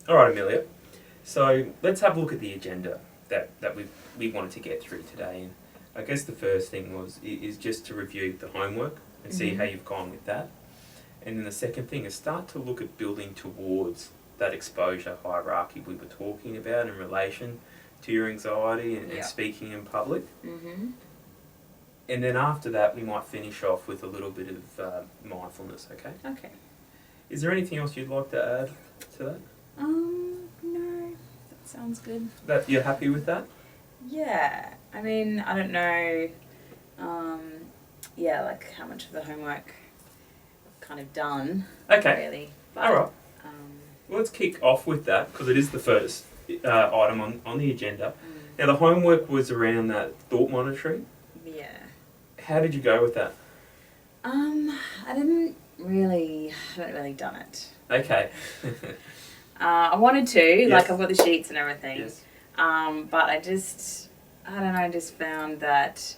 All right, Amelia. So let's have a look at the agenda that we wanted to get through today. And I guess the first thing is just to review the homework and see how you've gone with that. And then the second thing is start to look at building towards that exposure hierarchy we were talking about in relation to your anxiety and speaking in public. And then after that, we might finish off with a little bit of mindfulness, okay? Okay. Is there anything else you'd like to add to that? No, that sounds good. That you're happy with that? Yeah, I mean, I don't know, like how much of the homework I've kind of done, Okay. really. But, all right. Well, let's kick off with that because it is the first item on the agenda. Now, the homework was around that thought monitoring. Yeah. How did you go with that? I haven't really done it. Okay. I wanted to, like I've got the sheets and everything. Yes. But I just found that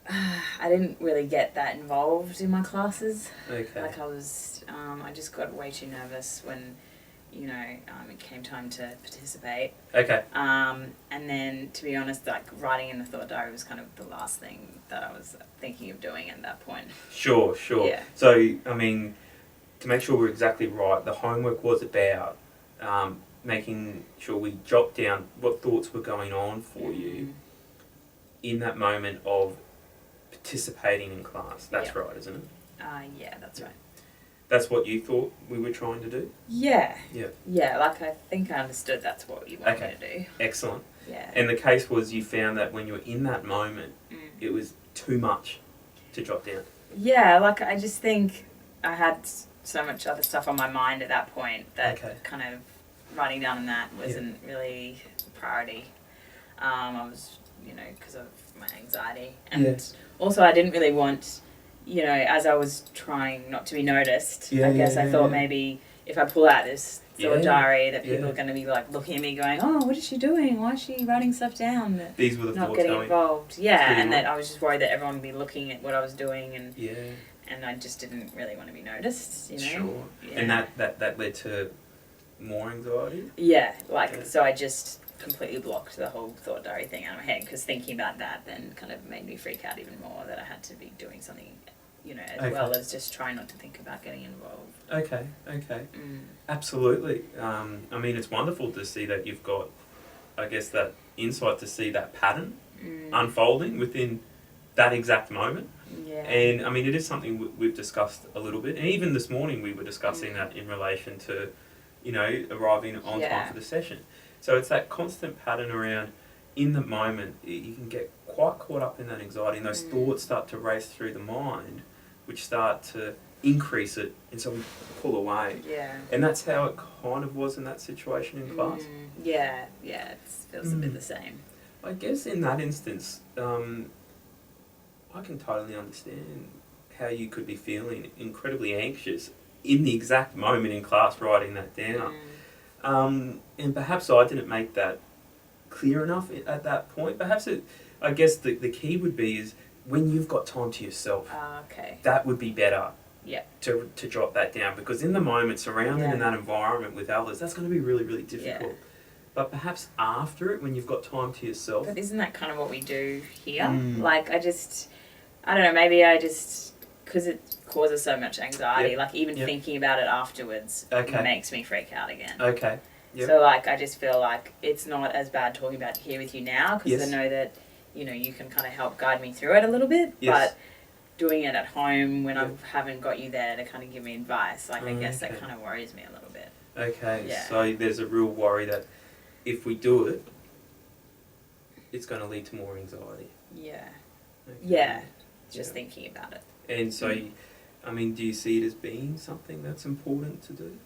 I didn't really get that involved in my classes. Okay. Like I just got way too nervous when, it came time to participate. Okay. And then, to be honest, like writing in the thought diary was kind of the last thing that I was thinking of doing at that point. Sure. Yeah. So, I mean, to make sure we're exactly right, the homework was about making sure we jot down what thoughts were going on for you in that moment of participating in class. That's right, isn't it? Yeah, that's right. That's what you thought we were trying to do? Yeah. Yeah. Yeah, like I think I understood that's what you wanted me to do. Excellent. Yeah. And the case was you found that when you were in that moment, it was too much to jot down. Yeah, like I just think I had so much other stuff on my mind at that point that kind of writing down on that wasn't really a priority. I was, because of my anxiety. And also I didn't really want, as I was trying not to be noticed, I guess I thought maybe if I pull out this thought diary that people are going to be like looking at me going, oh, what is she doing? Why is she writing stuff down? These were the not thoughts getting going. involved. Yeah, and that I was just worried that everyone would be looking at what I was doing and I just didn't really want to be noticed, Sure. Yeah. And that led to more anxiety? Yeah, so I just completely blocked the whole thought diary thing out of my head because thinking about that then kind of made me freak out even more that I had to be doing something, as well as just trying not to think about getting involved. Okay. Absolutely. I mean, it's wonderful to see that you've got, I guess, that insight to see that pattern unfolding within that exact moment. Yeah. And, I mean, it is something we've discussed a little bit. And even this morning we were discussing that in relation to, arriving on time for the session. So it's that constant pattern around in the moment. You can get quite caught up in that anxiety and those thoughts start to race through the mind, which start to increase it, and so we pull away. Yeah. And that's how it kind of was in that situation in class. Yeah, it feels a bit the same. I guess in that instance, I can totally understand how you could be feeling incredibly anxious in the exact moment in class writing that down. And perhaps I didn't make that clear enough at that point. Perhaps I guess the key would be is when you've got time to yourself. Okay. That would be better. Yeah. To jot that down, because in the moment, surrounded in that environment with others, that's going to be really, really difficult. Yeah. But perhaps after it, when you've got time to yourself. But isn't that kind of what we do here? Like I don't know, maybe because it causes so much anxiety, like even thinking about it afterwards makes me freak out again. Okay. Yep. So like I just feel like it's not as bad talking about it here with you now because I know that, you can kind of help guide me through it a little bit. Yes. But doing it at home when I haven't got you there to kind of give me advice, I guess that kind of worries me a little bit. Okay, yeah. So there's a real worry that if we do it, it's going to lead to more anxiety. Yeah. Okay. Yeah, just thinking about it. And so, I mean, do you see it as being something that's important to do?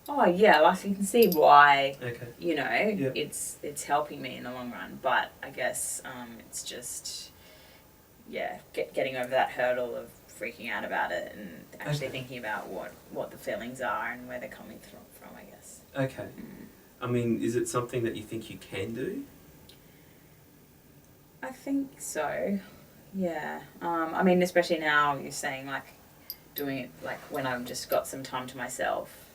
Oh yeah, like you can see why. Okay. It's helping me in the long run, but I guess it's just getting over that hurdle of freaking out about it and actually thinking about what the feelings are and where they're coming from. I guess. Okay. I mean, is it something that you think you can do? I think so. Yeah. I mean, especially now you're saying like doing it like when I've just got some time to myself.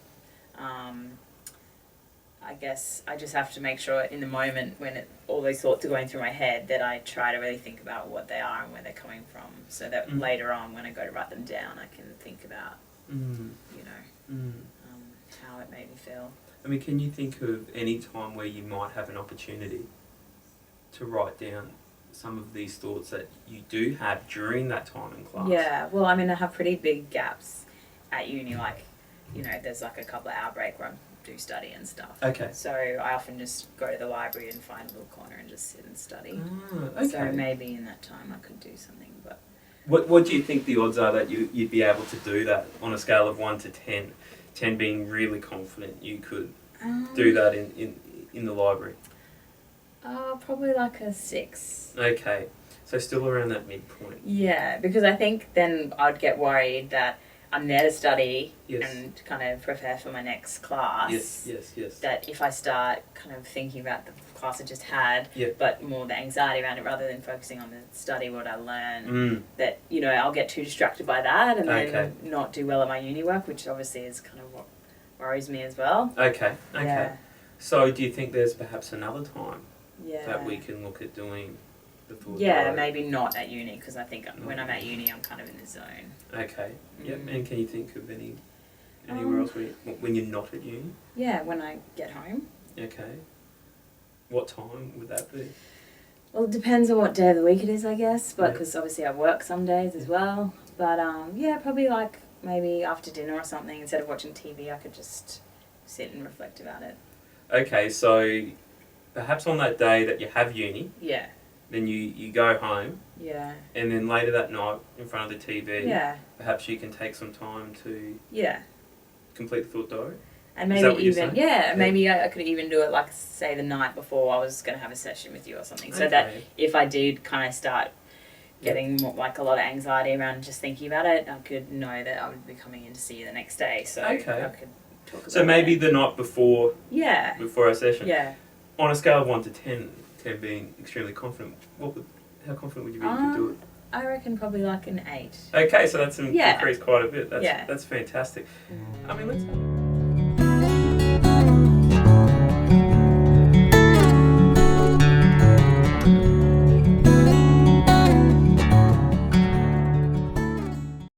I guess I just have to make sure in the moment when all those thoughts are going through my head that I try to really think about what they are and where they're coming from, so that later on when I go to write them down I can think about, how it made me feel. I mean, can you think of any time where you might have an opportunity to write down some of these thoughts that you do have during that time in class? Yeah, well, I mean, I have pretty big gaps at uni, like, there's like a couple of hour break where I do study and stuff. Okay. So I often just go to the library and find a little corner and just sit and study. Okay. So maybe in that time I could do something, but... What do you think the odds are that you'd be able to do that on a scale of 1 to 10? 10 being really confident you could do that in the library? Probably like a 6. Okay, so still around that midpoint. Yeah, because I think then I'd get worried that I'm there to study Yes. and kind of prepare for my next class. Yes. That if I start kind of thinking about the class I just had, Yeah. but more the anxiety around it rather than focusing on the study, what I learn, that, I'll get too distracted by that and then not do well at my uni work, which obviously is kind of what worries me as well. Okay. Yeah. So do you think there's perhaps another time Yeah. that we can look at doing the thought Yeah, diary? maybe not at uni, because I think when I'm at uni I'm kind of in the zone. Okay. Yep. And can you think of anywhere else when you're not at uni? Yeah, when I get home. Okay. What time would that be? Well, it depends on what day of the week it is, I guess, but because obviously I work some days as well. But yeah, probably like maybe after dinner or something, instead of watching TV, I could just sit and reflect about it. Okay, so perhaps on that day that you have uni, Yeah. then you go home, Yeah. and then later that night in front of the TV, Yeah. perhaps you can take some time to Yeah. complete the thought diary. And Is that maybe what you're even, saying? maybe I could even do it like, say, the night before I was going to have a session with you or something. So that if I did kind of start getting more, like a lot of anxiety around just thinking about it, I could know that I would be coming in to see you the next day. So I could talk about So maybe it. the night before Yeah. before our session. Yeah. On a scale of 1 to 10, 10 being extremely confident, how confident would you be you could do it? I reckon probably like an 8. Okay, so that's increased quite a bit. That's fantastic. Mm. I mean, let's...